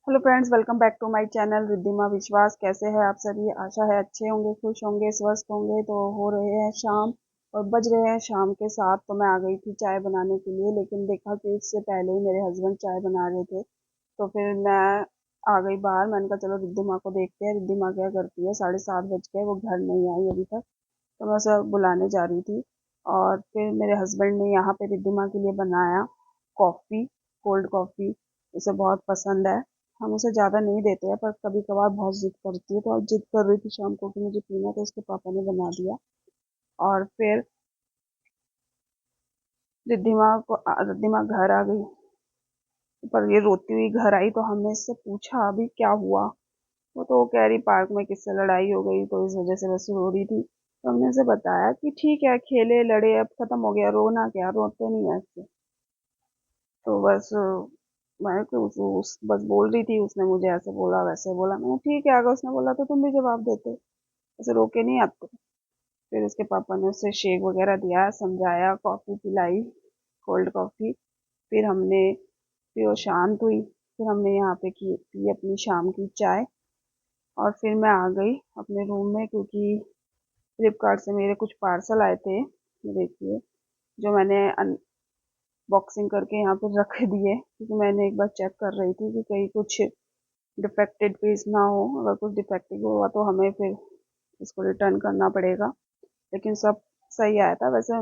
Hello friends, welcome back to my channel Riddhima Vishwas. कैसे हैं आप सभी? आशा है अच्छे होंगे, खुश होंगे, स्वस्थ होंगे। तो हो रहे हैं शाम और बज रहे हैं शाम के 7। तो मैं आ गई थी चाय बनाने के लिए, लेकिन देखा कि उससे पहले ही मेरे हस्बैंड चाय बना रहे थे। तो फिर मैं आ गई बाहर। मैंने कहा चलो रिद्धिमा को देखते हैं, रिद्धिमा क्या करती है। 7:30 बज गए, वो घर नहीं आई अभी तक। तो मैं उसे बुलाने जा रही थी और फिर मेरे हस्बैंड ने यहाँ पे रिद्धिमा के लिए बनाया कॉफ़ी, कोल्ड कॉफ़ी। उसे बहुत पसंद है। हम उसे ज़्यादा नहीं देते हैं, पर कभी कभार बहुत जिद करती है। तो आज जिद कर रही थी शाम को कि मुझे पीना, तो उसके पापा ने बना दिया। और फिर रिद्धिमा घर आ गई, पर ये रोती हुई घर आई। तो हमने इससे पूछा अभी क्या हुआ। वो कह रही पार्क में किससे लड़ाई हो गई, तो इस वजह से बस रो रही थी। तो हमने उसे बताया कि ठीक है, खेले लड़े, अब खत्म हो गया, रोना क्या, रोते नहीं है इससे। तो बस मैं तो बस बोल रही थी। उसने मुझे ऐसे बोला वैसे बोला। मैंने ठीक है, अगर उसने बोला तो तुम भी जवाब देते, ऐसे रोके नहीं आते। फिर उसके पापा ने उसे शेक वगैरह दिया, समझाया, कॉफ़ी पिलाई, कोल्ड कॉफ़ी। फिर हमने फिर वो शांत हुई। फिर हमने यहाँ पे पी अपनी शाम की चाय। और फिर मैं आ गई अपने रूम में, क्योंकि फ्लिपकार्ट से मेरे कुछ पार्सल आए थे। ये देखिए, जो मैंने बॉक्सिंग करके यहाँ पर रख दिए, क्योंकि मैंने एक बार चेक कर रही थी कि कहीं कुछ डिफेक्टेड पीस ना हो। अगर कुछ डिफेक्टिव हुआ तो हमें फिर इसको रिटर्न करना पड़ेगा। लेकिन सब सही आया था वैसे।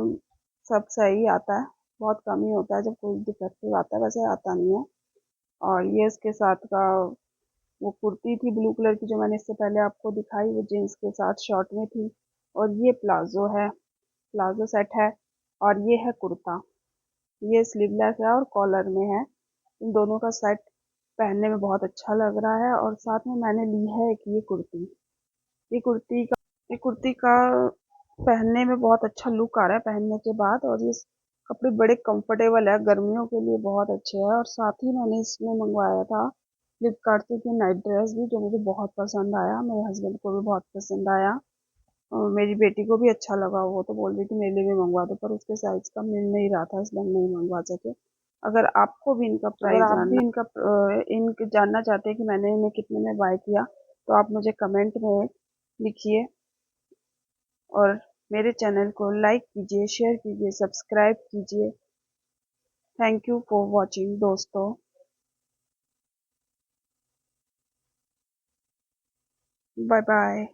सब सही आता है, बहुत कम ही होता है जब कोई डिफेक्टिव आता है, वैसे आता नहीं है। और ये इसके साथ का वो कुर्ती थी ब्लू कलर की, जो मैंने इससे पहले आपको दिखाई, वो जीन्स के साथ शॉर्ट में थी। और ये प्लाजो है, प्लाजो सेट है। और ये है कुर्ता, ये स्लीवलेस है और कॉलर में है। इन दोनों का सेट पहनने में बहुत अच्छा लग रहा है। और साथ में मैंने ली है एक ये कुर्ती। ये कुर्ती का पहनने में बहुत अच्छा लुक आ रहा है पहनने के बाद। और ये कपड़े बड़े कंफर्टेबल है, गर्मियों के लिए बहुत अच्छे हैं। और साथ ही मैंने इसमें मंगवाया था फ्लिपकार्ट से कि नाइट ड्रेस भी, जो मुझे बहुत पसंद आया, मेरे हस्बैंड को भी बहुत पसंद आया। और मेरी बेटी को भी अच्छा लगा। वो तो बोल रही थी मेरे लिए भी मंगवा दो, पर उसके साइज का मिल नहीं रहा था, इसलिए हम नहीं मंगवा सके। अगर आपको भी इनका प्राइस अगर आप भी इनका जानना चाहते हैं कि मैंने इन्हें कितने में बाय किया, तो आप मुझे कमेंट में लिखिए। और मेरे चैनल को लाइक कीजिए, शेयर कीजिए, सब्सक्राइब कीजिए। थैंक यू फॉर वॉचिंग दोस्तों। Bye bye.